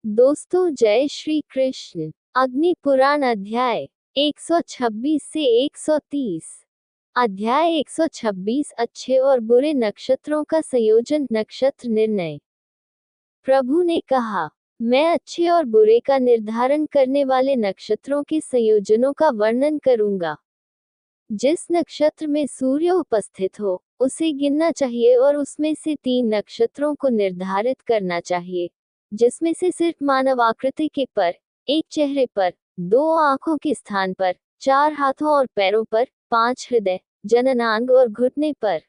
दोस्तों जय श्री कृष्ण। अग्नि पुराण अध्याय 126 से 130। अध्याय 126 अच्छे और बुरे नक्षत्रों का संयोजन। नक्षत्र निर्णय। प्रभु ने कहा, मैं अच्छे और बुरे का निर्धारण करने वाले नक्षत्रों के संयोजनों का वर्णन करूंगा। जिस नक्षत्र में सूर्य उपस्थित हो उसे गिनना चाहिए और उसमें से 3 नक्षत्रों को निर्धारित करना चाहिए, जिसमें से सिर्फ मानव आकृति के पर, एक चेहरे पर, 2 आंखों के स्थान पर, 4 हाथों और पैरों पर, 5 हृदय, जननांग और घुटने पर।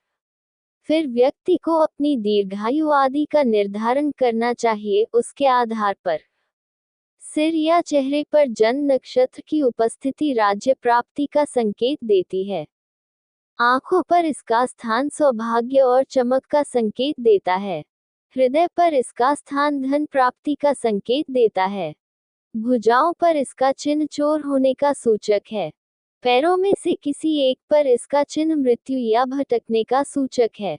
फिर व्यक्ति को अपनी दीर्घायु आदि का निर्धारण करना चाहिए। उसके आधार पर सिर या चेहरे पर जन्म नक्षत्र की उपस्थिति राज्य प्राप्ति का संकेत देती है। आंखों पर इसका स्थान सौभाग्य और चमक का संकेत देता है। हृदय पर इसका स्थान धन प्राप्ति का संकेत देता है। भुजाओं पर इसका चिन्ह चोर होने का सूचक है। पैरों में से किसी एक पर इसका चिन्ह मृत्यु या भटकने का सूचक है।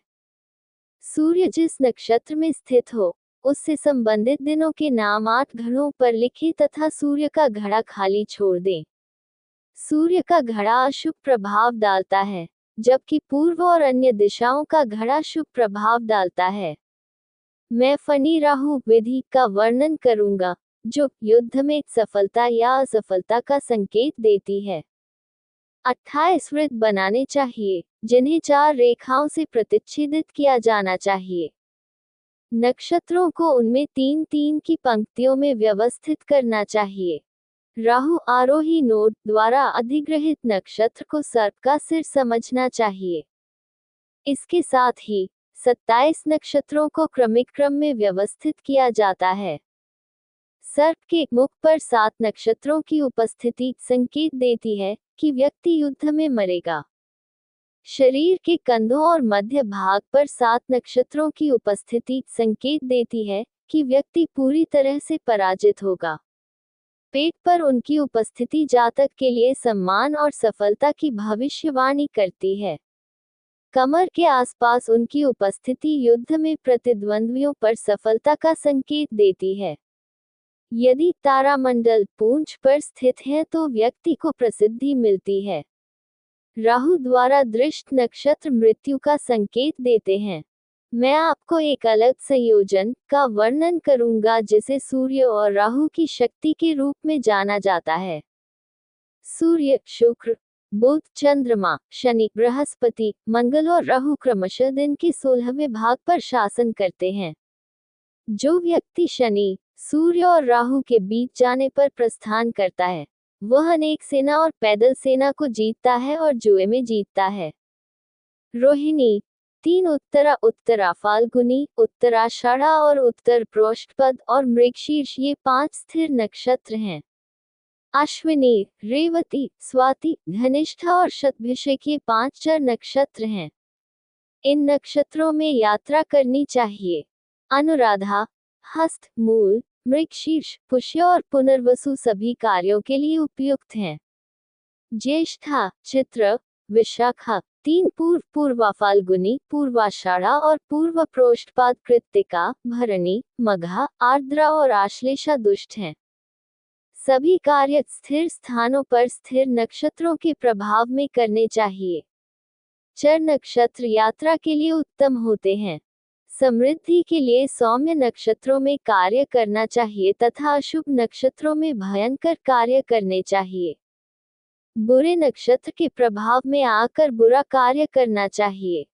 सूर्य जिस नक्षत्र में स्थित हो उससे संबंधित दिनों के नाम 8 घड़ों पर लिखें तथा सूर्य का घड़ा खाली छोड़ दें। सूर्य का घड़ा अशुभ प्रभाव डालता है, जबकि पूर्व और अन्य दिशाओं का घड़ा शुभ प्रभाव डालता है। मैं फनी राहु विधि का वर्णन करूंगा, जो युद्ध में सफलता या असफलता का संकेत देती है। 28 वृत्त बनाने चाहिए, जिन्हें 4 रेखाओं से प्रतिच्छेदित किया जाना चाहिए। नक्षत्रों को उनमें 3-3 की पंक्तियों में व्यवस्थित करना चाहिए। राहु आरोही नोड द्वारा अधिग्रहित नक्षत्र को सर्प का सिर समझना चाहिए। इसके साथ ही 27 नक्षत्रों को क्रमिक क्रम में व्यवस्थित किया जाता है। सर्प के मुख पर 7 नक्षत्रों की उपस्थिति संकेत देती है कि व्यक्ति युद्ध में मरेगा। शरीर के कंधों और मध्य भाग पर 7 नक्षत्रों की उपस्थिति संकेत देती है कि व्यक्ति पूरी तरह से पराजित होगा। पेट पर उनकी उपस्थिति जातक के लिए सम्मान और सफलता की भविष्यवाणी करती है। कमर के आसपास उनकी उपस्थिति युद्ध में प्रतिद्वंद्वियों पर सफलता का संकेत देती है। यदि तारामंडल पूंछ पर स्थित है तो व्यक्ति को प्रसिद्धि मिलती है। राहु द्वारा दृष्ट नक्षत्र मृत्यु का संकेत देते हैं। मैं आपको एक अलग संयोजन का वर्णन करूंगा जिसे सूर्य और राहु की शक्ति के रूप में जाना जाता है। सूर्य, शुक्र, बुध, चंद्रमा, शनि, बृहस्पति, मंगल और राहु क्रमशः दिन के 16वें भाग पर शासन करते हैं। जो व्यक्ति शनि, सूर्य और राहु के बीच जाने पर प्रस्थान करता है, वह अनेक सेना और पैदल सेना को जीतता है और जुए में जीतता है। रोहिणी, 3 उत्तरा फाल्गुनी, उत्तराषाढ़ा और उत्तर प्रोष्ठपद और मृगशीर्ष ये 5 स्थिर नक्षत्र हैं। अश्विनी, रेवती, स्वाति, धनिष्ठा और शतभिषक ये 5 चर नक्षत्र हैं। इन नक्षत्रों में यात्रा करनी चाहिए। अनुराधा, हस्त, मूल, मृगशीर्ष, पुष्य और पुनर्वसु सभी कार्यों के लिए उपयुक्त हैं। ज्येष्ठा, चित्र, विशाखा, 3 पूर्वा फाल्गुनी, पूर्वाषाढ़ा और पूर्व प्रोष्ठपाद, कृत्तिका, भरणी, मघा, आर्द्रा और आश्लेषा दुष्ट हैं। सभी कार्य स्थिर स्थानों पर स्थिर नक्षत्रों के प्रभाव में करने चाहिए। चर नक्षत्र यात्रा के लिए उत्तम होते हैं। समृद्धि के लिए सौम्य नक्षत्रों में कार्य करना चाहिए तथा अशुभ नक्षत्रों में भयंकर कार्य करने चाहिए। बुरे नक्षत्र के प्रभाव में आकर बुरा कार्य करना चाहिए।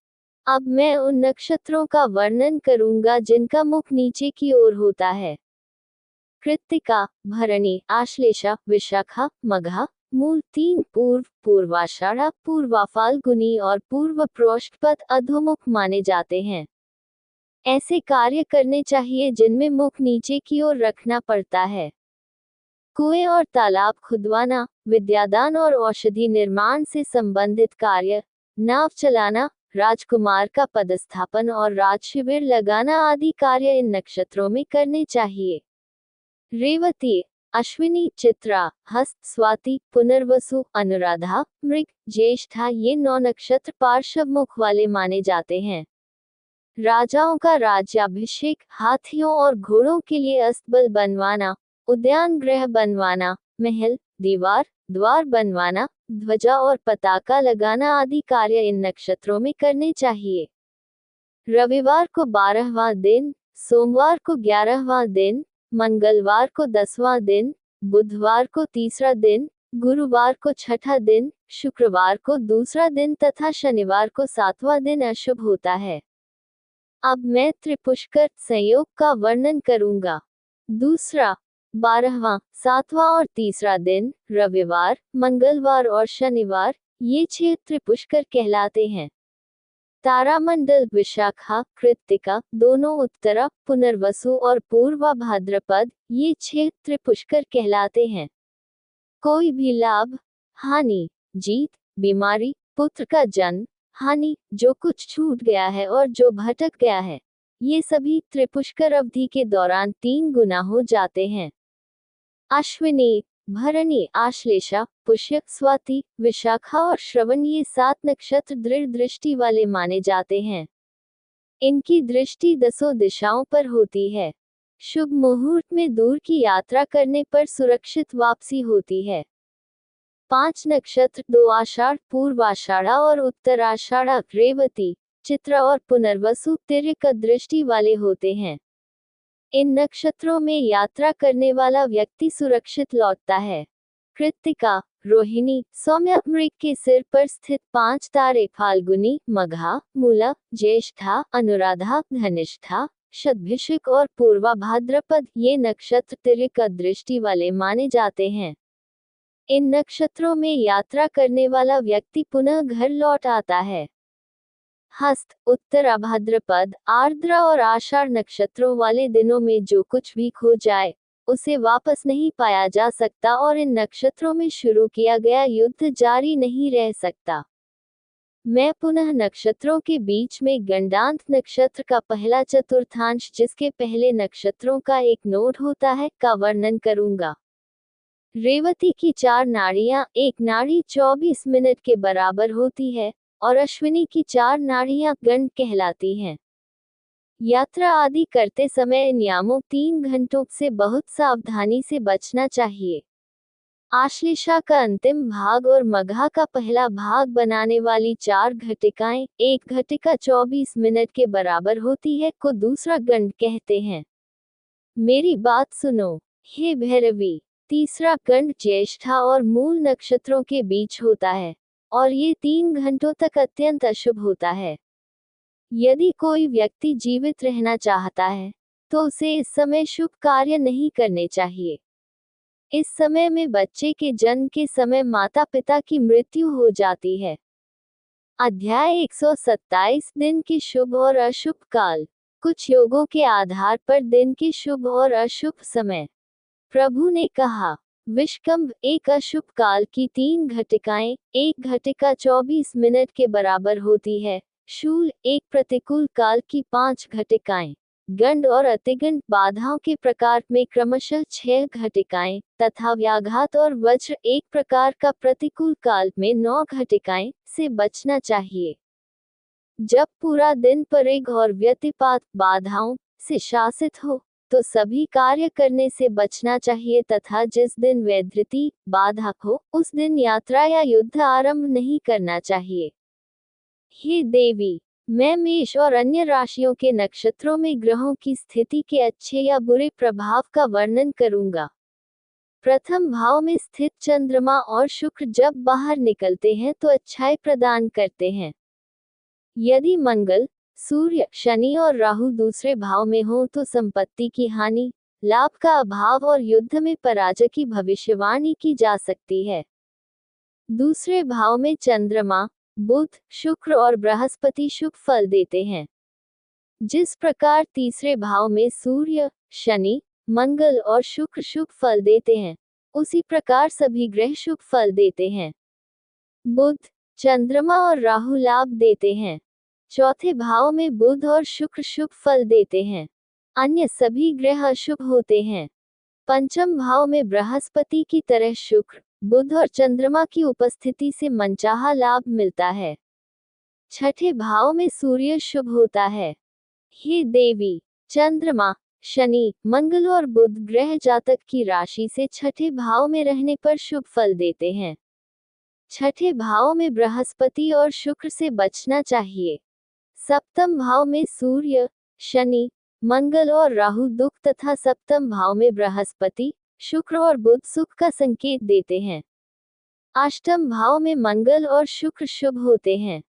अब मैं उन नक्षत्रों का वर्णन करूंगा जिनका मुख नीचे की ओर होता है। कृत्तिका, भरणी, आश्लेषा, विशाखा, मघा, मूल, 3 पूर्वाषाढ़ा, पूर्वा फाल्गुनी और पूर्व प्रोष्ठपद अधोमुख माने जाते हैं। ऐसे कार्य करने चाहिए जिनमें मुख नीचे की ओर रखना पड़ता है। कुएं और तालाब खुदवाना, विद्यादान और औषधि निर्माण से संबंधित कार्य, नाव चलाना, राजकुमार का पदस्थापन और राजशिविर लगाना आदि कार्य इन नक्षत्रों में करने चाहिए। रेवती, अश्विनी, चित्रा, हस्त, स्वाति, पुनर्वसु, अनुराधा, मृग, ज्येष्ठा ये 9 नक्षत्र पार्श्व मुख वाले माने जाते हैं। राजाओं का राज्याभिषेक, हाथियों और घोड़ों के लिए अस्तबल बनवाना, उद्यान गृह बनवाना, महल, दीवार, द्वार बनवाना, ध्वजा और पताका लगाना आदि कार्य इन नक्षत्रों में करने चाहिए। रविवार को 12वां दिन, सोमवार को 11वां दिन, मंगलवार को 10वां दिन, बुधवार को तीसरा दिन, गुरुवार को छठा दिन, शुक्रवार को दूसरा दिन तथा शनिवार को 7वां दिन अशुभ होता है। अब मैं त्रिपुष्कर संयोग का वर्णन करूंगा। दूसरा, 12वां, 7वां और तीसरा दिन, रविवार, मंगलवार और शनिवार, ये 6 त्रिपुष्कर कहलाते हैं। तारामंडल विशाखा, कृत्तिका, दोनों उत्तरा, पुनर्वसु और पूर्वा भाद्रपद, ये 6 त्रिपुष्कर कहलाते हैं। कोई भी लाभ, हानि, जीत, बीमारी, पुत्र का जन्म, हानि, जो कुछ छूट गया है और जो भटक गया है, ये सभी त्रिपुष्कर अवधि के दौरान 3 गुना हो जाते हैं। अश्विनी, भरणी, आश्लेषा, पुष्य, स्वाति, विशाखा और श्रवण, ये 7 नक्षत्र दृढ़ दृष्टि वाले माने जाते हैं। इनकी दृष्टि 10 दिशाओं पर होती है। शुभ मुहूर्त में दूर की यात्रा करने पर सुरक्षित वापसी होती है। 5 नक्षत्र 2 आषाढ़, पूर्वाषाढ़ा और उत्तराषाढ़ा, रेवती, चित्रा और पुनर्वसु, तिर्यक दृष्टि वाले होते हैं। इन नक्षत्रों में यात्रा करने वाला व्यक्ति सुरक्षित लौटता है। कृत्तिका, रोहिणी, सौम्य मृग के सिर पर स्थित 5 तारे फाल्गुनी, मघा, मूला, ज्येष्ठा, अनुराधा, धनिष्ठा, शतभिषक और पूर्वा भाद्रपद, ये नक्षत्र तिर्यक दृष्टि वाले माने जाते हैं। इन नक्षत्रों में यात्रा करने वाला व्यक्ति पुनः घर लौट आता है। हस्त, उत्तरा भाद्रपद, आर्द्रा और आषाढ़ नक्षत्रों वाले दिनों में जो कुछ भी खो जाए, उसे वापस नहीं पाया जा सकता और इन नक्षत्रों में शुरू किया गया युद्ध जारी नहीं रह सकता। मैं पुनः नक्षत्रों के बीच में गंडांत नक्षत्र का पहला चतुर्थांश, जिसके पहले नक्षत्रों का एक नोड होता है, का वर्णन करूंगा। रेवती की 4 नाड़ियां, एक नाड़ी 24 मिनट के बराबर होती है और अश्विनी की 4 नाड़ियां गंड कहलाती हैं। यात्रा आदि करते समय इन यामों 3 घंटों से बहुत सावधानी से बचना चाहिए। आश्लेषा का अंतिम भाग और मघा का पहला भाग बनाने वाली 4 घटिकाएं, एक घटिका 24 मिनट के बराबर होती है, को दूसरा गंड कहते हैं। मेरी बात सुनो, हे भैरवी। तीसरा गंड ज्येष्ठा और मूल नक्षत्रों के बीच होता है और ये 3 घंटों तक अत्यंत अशुभ होता है। यदि कोई व्यक्ति जीवित रहना चाहता है, तो उसे इस समय शुभ कार्य नहीं करने चाहिए। इस समय में बच्चे के जन्म के समय माता पिता की मृत्यु हो जाती है। अध्याय 127, दिन के शुभ और अशुभ काल। कुछ योगों के आधार पर दिन के शुभ और अशुभ समय। प्रभु ने कहा, विषकंभ, एक अशुभ काल की 3 घटिकाएं, एक घटिका 24 मिनट के बराबर होती है। शूल, एक प्रतिकूल काल की 5 घटिकाएं। गंड और अतिगंड, बाधाओं के प्रकार में क्रमशः 6 घटिकाएं, तथा व्याघात और वज्र, एक प्रकार का प्रतिकूल काल में 9 घटिकाएं, से बचना चाहिए। जब पूरा दिन परिघ और व्यतिपात, बाधाओं से शासित हो, तो सभी कार्य करने से बचना चाहिए तथा जिस दिन वैधृति, बाधा हो, उस दिन यात्रा या युद्ध आरंभ नहीं करना चाहिए। हे देवी, मैं मेष और अन्य राशियों के नक्षत्रों में ग्रहों की स्थिति के अच्छे या बुरे प्रभाव का वर्णन करूंगा। प्रथम भाव में स्थित चंद्रमा और शुक्र जब बाहर निकलते हैं तो अच्छाई प्रदान करते हैं। यदि मंगल, सूर्य, शनि और राहु दूसरे भाव में हो तो संपत्ति की हानि, लाभ का अभाव और युद्ध में पराजय की भविष्यवाणी की जा सकती है। दूसरे भाव में चंद्रमा, बुध, शुक्र और बृहस्पति शुभ फल देते हैं। जिस प्रकार तीसरे भाव में सूर्य, शनि, मंगल और शुक्र शुभ फल देते हैं, उसी प्रकार सभी ग्रह शुभ फल देते हैं। बुध, चंद्रमा और राहु लाभ देते हैं। चौथे भाव में बुध और शुक्र शुभ फल देते हैं। अन्य सभी ग्रह अशुभ होते हैं। पंचम भाव में बृहस्पति की तरह शुक्र, बुध और चंद्रमा की उपस्थिति से मनचाहा लाभ मिलता है। छठे भाव में सूर्य शुभ होता है। हे देवी, चंद्रमा, शनि, मंगल और बुध ग्रह जातक की राशि से छठे भाव में रहने पर शुभ फल देते हैं। छठे भाव में बृहस्पति और शुक्र से बचना चाहिए। सप्तम भाव में सूर्य, शनि, मंगल और राहु दुख तथा सप्तम भाव में बृहस्पति, शुक्र और बुध सुख का संकेत देते हैं। अष्टम भाव में मंगल और शुक्र शुभ होते हैं।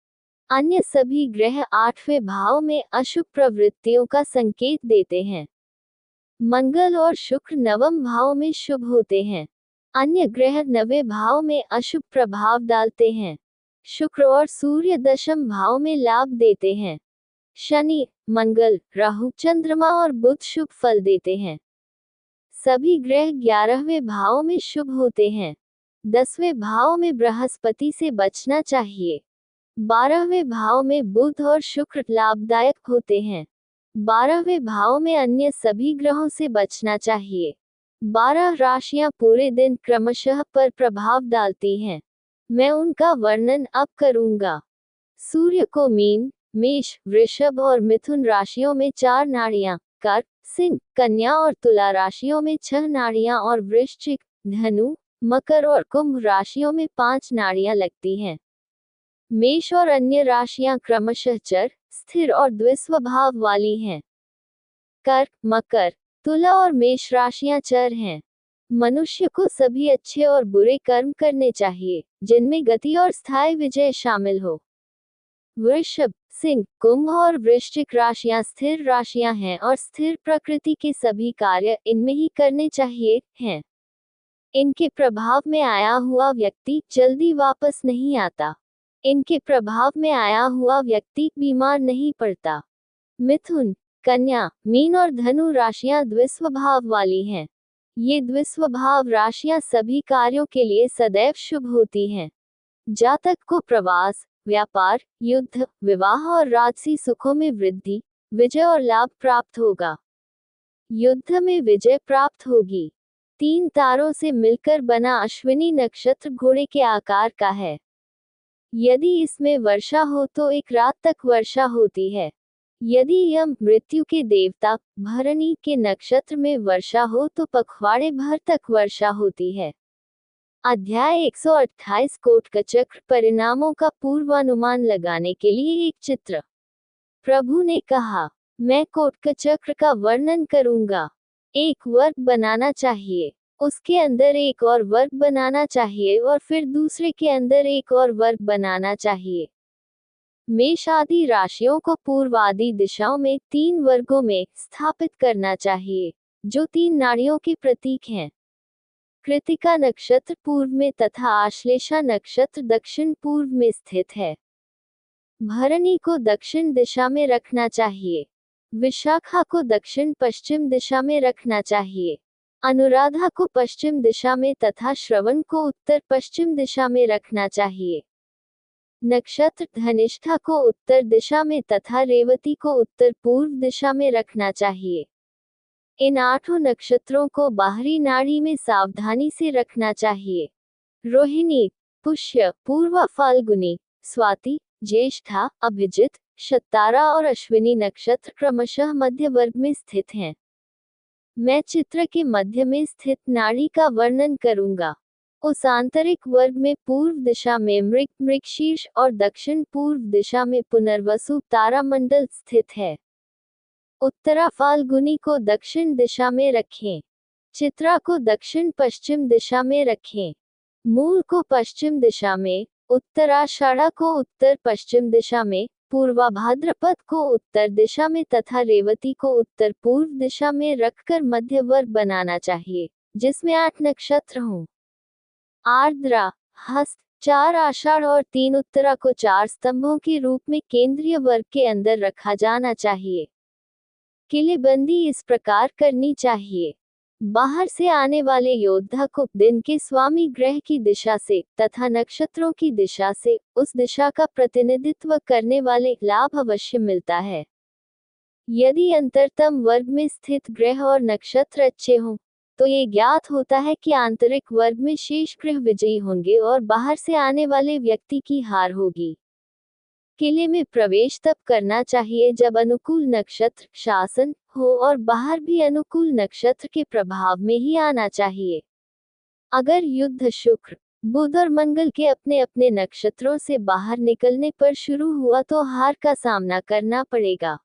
अन्य सभी ग्रह आठवें भाव में अशुभ प्रवृत्तियों का संकेत देते हैं। मंगल और शुक्र नवम भाव में शुभ होते हैं। अन्य ग्रह नवें भाव में अशुभ प्रभाव डालते हैं। शुक्र और सूर्य दशम भाव में लाभ देते हैं। शनि, मंगल, राहु, चंद्रमा और बुध शुभ फल देते हैं। सभी ग्रह 11वें भाव में शुभ होते हैं। 10वें भाव में बृहस्पति से बचना चाहिए। 12वें भाव में बुध और शुक्र लाभदायक होते हैं। 12वें भाव में अन्य सभी ग्रहों से बचना चाहिए। 12 राशियां पूरे दिन क्रमशः पर प्रभाव डालती हैं। मैं उनका वर्णन अब करूंगा। सूर्य को मीन, मेष, वृषभ और मिथुन राशियों में 4 नाड़ियां, कर्क, सिंह, कन्या और तुला राशियों में 6 नाड़ियां और वृश्चिक, धनु, मकर और कुंभ राशियों में 5 नाड़ियां लगती हैं। मेष और अन्य राशियां क्रमशः चर, स्थिर और द्विस्वभाव वाली हैं। कर्क, मकर, तुला और मेष राशियां चर हैं। मनुष्य को सभी अच्छे और बुरे कर्म करने चाहिए, जिनमें गति और स्थायी विजय शामिल हो। वृषभ, सिंह, कुंभ और वृश्चिक राशियां स्थिर राशियां हैं और स्थिर प्रकृति के सभी कार्य इनमें ही करने चाहिए हैं। इनके प्रभाव में आया हुआ व्यक्ति जल्दी वापस नहीं आता। इनके प्रभाव में आया हुआ व्यक्ति बीमार नहीं पड़ता। मिथुन, कन्या, मीन और धनु राशियां द्विस्वभाव वाली हैं। ये द्विस्वभाव राशियां सभी कार्यों के लिए सदैव शुभ होती हैं। जातक को प्रवास, व्यापार, युद्ध, विवाह और राजसी सुखों में वृद्धि, विजय और लाभ प्राप्त होगा। युद्ध में विजय प्राप्त होगी। 3 तारों से मिलकर बना अश्विनी नक्षत्र घोड़े के आकार का है। यदि इसमें वर्षा हो तो एक रात तक वर्षा होती है। यदि यम, मृत्यु के देवता, भरणी के नक्षत्र में वर्षा हो तो पखवाड़े भर तक वर्षा होती है। अध्याय 128 कोटकचक्र परिणामों का पूर्वानुमान लगाने के लिए एक चित्र। प्रभु ने कहा, मैं कोटकचक्र का वर्णन करूंगा। एक वर्ग बनाना चाहिए, उसके अंदर एक और वर्ग बनाना चाहिए और फिर दूसरे के अंदर एक और वर्ग बनाना चाहिए। मेष आदि राशियों को पूर्व आदि दिशाओं में 3 वर्गों में स्थापित करना चाहिए, जो 3 नाड़ियों के प्रतीक हैं। कृतिका नक्षत्र पूर्व में तथा आश्लेषा नक्षत्र दक्षिण पूर्व में स्थित है। भरणी को दक्षिण दिशा में रखना चाहिए। विशाखा को दक्षिण पश्चिम दिशा में रखना चाहिए। अनुराधा को पश्चिम दिशा में तथा श्रवण को उत्तर पश्चिम दिशा में रखना चाहिए। नक्षत्र धनिष्ठा को उत्तर दिशा में तथा रेवती को उत्तर पूर्व दिशा में रखना चाहिए। इन 8 नक्षत्रों को बाहरी नाड़ी में सावधानी से रखना चाहिए। रोहिणी, पुष्य, पूर्वा, फाल्गुनी, स्वाति, ज्येष्ठा, अभिजित, शतारा और अश्विनी नक्षत्र क्रमशः मध्य वर्ग में स्थित हैं। मैं चित्र के मध्य में स्थित नाड़ी का वर्णन करूंगा। उस आंतरिक वर्ग में पूर्व दिशा में मृगशीर्ष और दक्षिण पूर्व दिशा में पुनर्वसु तारामंडल स्थित है। उत्तरा फाल्गुनी को दक्षिण दिशा में रखें। चित्रा को दक्षिण पश्चिम दिशा में रखें। मूल को पश्चिम दिशा में, उत्तराषाढ़ा को उत्तर पश्चिम दिशा में, पूर्वा भाद्रपद को उत्तर दिशा में तथा रेवती को उत्तर पूर्व दिशा में रखकर मध्य वर्ग बनाना चाहिए, जिसमें 8 नक्षत्र हों। आर्द्रा, हस्त, 4 आषाढ़ और 3 उत्तरा को 4 स्तंभों के रूप में केंद्रीय वर्ग के अंदर रखा जाना चाहिए। किलेबंदी इस प्रकार करनी चाहिए। बाहर से आने वाले योद्धा को दिन के स्वामी ग्रह की दिशा से तथा नक्षत्रों की दिशा से उस दिशा का प्रतिनिधित्व करने वाले लाभ अवश्य मिलता है। यदि अंतरतम वर्ग में स्थित ग्रह और नक्षत्र अच्छे हों, तो ये ज्ञात होता है कि आंतरिक वर्ग में शेष ग्रह विजयी होंगे और बाहर से आने वाले व्यक्ति की हार होगी। किले में प्रवेश तब करना चाहिए जब अनुकूल नक्षत्र शासन हो और बाहर भी अनुकूल नक्षत्र के प्रभाव में ही आना चाहिए। अगर युद्ध शुक्र, बुध और मंगल के अपने अपने नक्षत्रों से बाहर निकलने पर शुरू हुआ तो हार का सामना करना पड़ेगा।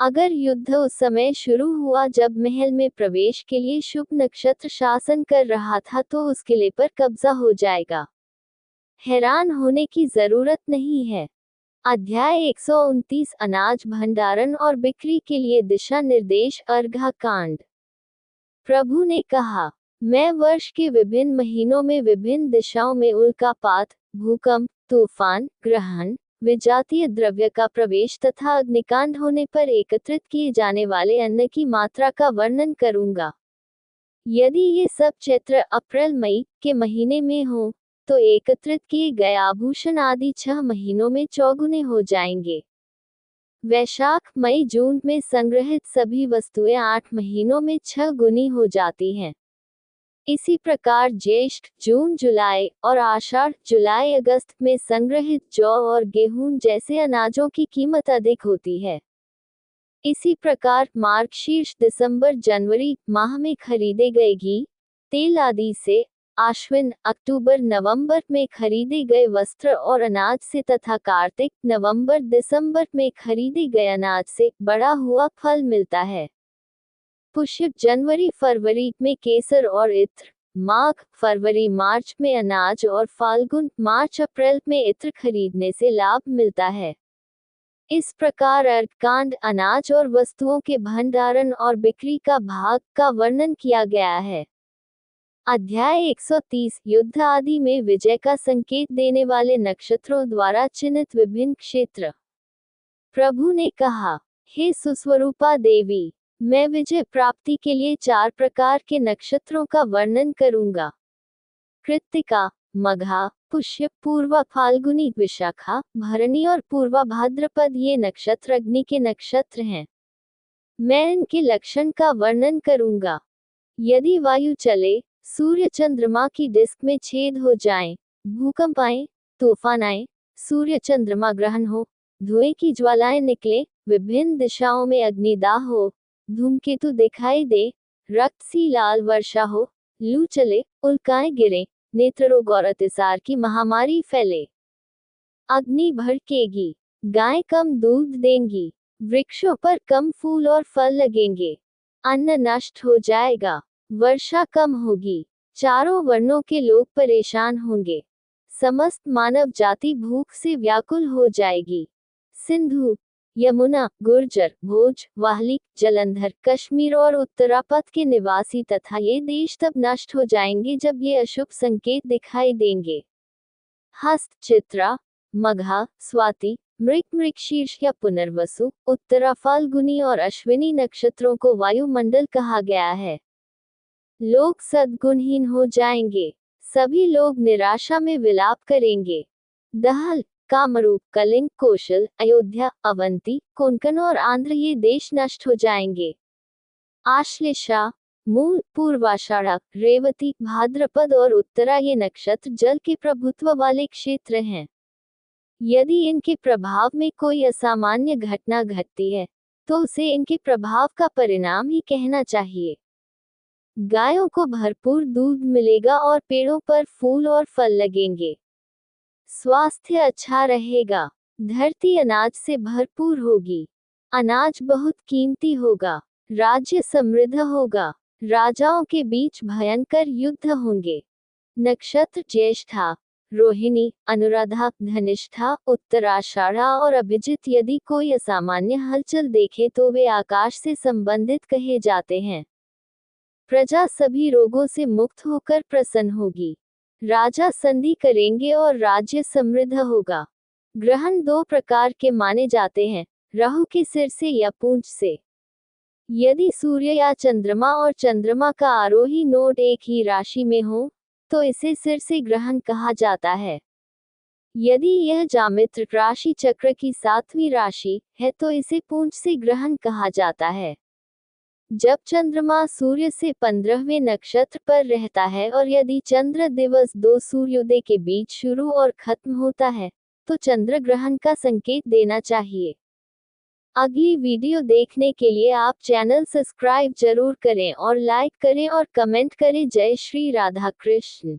अगर युद्ध उस समय शुरू हुआ जब महल में प्रवेश के लिए शुभ नक्षत्र शासन कर रहा था तो उस किले पर कब्जा हो जाएगा। हैरान होने की जरूरत नहीं है। अध्याय 129 अनाज भंडारण और बिक्री के लिए दिशा निर्देश अर्घा कांड। प्रभु ने कहा, मैं वर्ष के विभिन्न महीनों में विभिन्न दिशाओं में उल्कापात, भूकंप, तूफान, ग्रहण, विजातीय द्रव्य का प्रवेश तथा अग्निकांड होने पर एकत्रित किए जाने वाले अन्न की मात्रा का वर्णन करूंगा। यदि ये सब चैत्र अप्रैल मई के महीने में हो तो एकत्रित किए गए आभूषण आदि 6 महीनों में चौगुने हो जाएंगे। वैशाख मई जून में संग्रहित सभी वस्तुएं 8 महीनों में 6 गुनी हो जाती हैं। इसी प्रकार ज्येष्ठ जून जुलाई और आषाढ़ जुलाई अगस्त में संग्रहित जौ और गेहूं जैसे अनाजों की कीमत अधिक होती है। इसी प्रकार मार्गशीर्ष दिसंबर जनवरी माह में खरीदे गए घी, तेल आदि से, आश्विन अक्टूबर नवंबर में खरीदे गए वस्त्र और अनाज से तथा कार्तिक नवंबर दिसंबर में खरीदे गए अनाज से बढ़ा हुआ फल मिलता है। पुष्य जनवरी फरवरी में केसर और इत्र, माघ फरवरी मार्च में अनाज और फाल्गुन मार्च अप्रैल में इत्र खरीदने से लाभ मिलता है। इस प्रकार अर्घकांड अनाज और वस्तुओं के भंडारण और बिक्री का भाग का वर्णन किया गया है। अध्याय 130 युद्ध आदि में विजय का संकेत देने वाले नक्षत्रों द्वारा चिन्हित विभिन्न क्षेत्र। प्रभु ने कहा, हे सुस्वरूपा देवी, मैं विजय प्राप्ति के लिए 4 प्रकार के नक्षत्रों का वर्णन करूंगा। कृत्तिका, मघा, पुष्य, पूर्वा फाल्गुनी, विशाखा, भरणी और पूर्वा भाद्रपद ये नक्षत्र अग्नि के नक्षत्र हैं। मैं इनके लक्षण का वर्णन करूंगा। यदि वायु चले, सूर्य चंद्रमा की डिस्क में छेद हो जाएं, भूकंप आए, तूफान आए, सूर्य चंद्रमा ग्रहण हो, धुएं की ज्वालाएं निकले, विभिन्न दिशाओं में अग्निदाह हो, धूमकेतु दिखाई दे, रक्त सी लाल वर्षा हो, लू चले, उल्काएं गिरे, नेत्र रोग और अतिसार की महामारी फैले, अग्नि भड़केगी, गायें कम दूध देंगी, वृक्षों पर कम फूल और फल लगेंगे, अन्न नष्ट हो जाएगा, वर्षा कम होगी, चारों वर्णों के लोग परेशान होंगे, समस्त मानव जाति भूख से व्याकुल हो जाएगी। सिंधु, यमुना, गुर्जर, भोज, वाहलिक, जलंधर, कश्मीर और उत्तरापथ के निवासी तथा ये देश तब नष्ट हो जाएंगे जब ये अशुभ संकेत दिखाई देंगे। हस्त, चित्रा, मघा, स्वाति, मृगशीर्ष या पुनर्वसु, उत्तरा फाल्गुनी और अश्विनी नक्षत्रों को वायुमंडल कहा गया है। लोग सद्गुणहीन हो जाएंगे, सभी लोग निराशा में विलाप करेंगे। दहल, कामरूप, कलिंग, कौशल, अयोध्या, अवंती, कोंकण और आंध्र ये देश नष्ट हो जाएंगे। आश्लेषा, मूल, पूर्वाषाढ़, रेवती, भाद्रपद और उत्तरा ये नक्षत्र जल के प्रभुत्व वाले क्षेत्र हैं। यदि इनके प्रभाव में कोई असामान्य घटना घटती है तो उसे इनके प्रभाव का परिणाम ही कहना चाहिए। गायों को भरपूर दूध मिलेगा और पेड़ों पर फूल और फल लगेंगे। स्वास्थ्य अच्छा रहेगा, धरती अनाज से भरपूर होगी, अनाज बहुत कीमती होगा, राज्य समृद्ध होगा, राजाओं के बीच भयंकर युद्ध होंगे। नक्षत्र ज्येष्ठा, रोहिणी, अनुराधा, धनिष्ठा, उत्तराषाढ़ा और अभिजित यदि कोई असामान्य हलचल देखे तो वे आकाश से संबंधित कहे जाते हैं। प्रजा सभी रोगों से मुक्त होकर प्रसन्न होगी, राजा संधि करेंगे और राज्य समृद्ध होगा। ग्रहण 2 प्रकार के माने जाते हैं, राहु के सिर से या पूंछ से। यदि सूर्य या चंद्रमा और चंद्रमा का आरोही नोड एक ही राशि में हो तो इसे सिर से ग्रहण कहा जाता है। यदि यह जामित्र राशि चक्र की 7वीं राशि है तो इसे पूंछ से ग्रहण कहा जाता है। जब चंद्रमा सूर्य से 15वें नक्षत्र पर रहता है और यदि चंद्र दिवस 2 सूर्योदय के बीच शुरू और खत्म होता है तो चंद्र ग्रहण का संकेत देना चाहिए। अगली वीडियो देखने के लिए आप चैनल सब्सक्राइब जरूर करें और लाइक करें और कमेंट करें। जय श्री राधा कृष्ण।